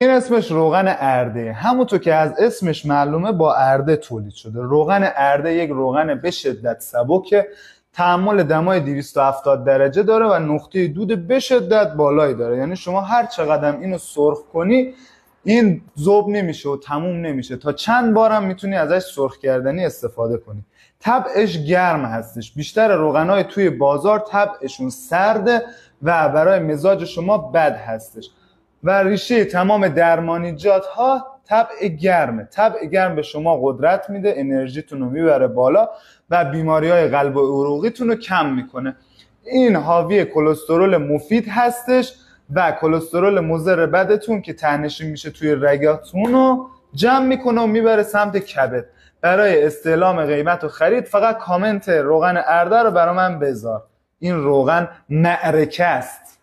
این اسمش روغن ارده. همونطور که از اسمش معلومه با ارده تولید شده. روغن ارده یک روغن به شدت سبکه، تحمل دمای 270 درجه داره و نقطه دود به شدت بالایی داره. یعنی شما هر چقدر اینو سرخ کنی این ذوب نمیشه و تموم نمیشه، تا چند بارم میتونی ازش سرخ کردنی استفاده کنی. طبعش گرم هستش. بیشتر روغنای توی بازار طبعشون سرده و برای مزاج شما بد هستش. و ریشه تمام درمانیجات ها طبع گرمه. طبع گرم به شما قدرت میده، انرژیتون رو میبره بالا و بیماری های قلب و عروقیتون رو کم میکنه. این حاوی کلسترول مفید هستش و کلسترول مضر بدتون که تهنشین میشه توی رگاتون رو جمع میکنه و میبره سمت کبد. برای استعلام قیمت و خرید فقط کامنت روغن ارده رو برای من بذار. این روغن معرکه است.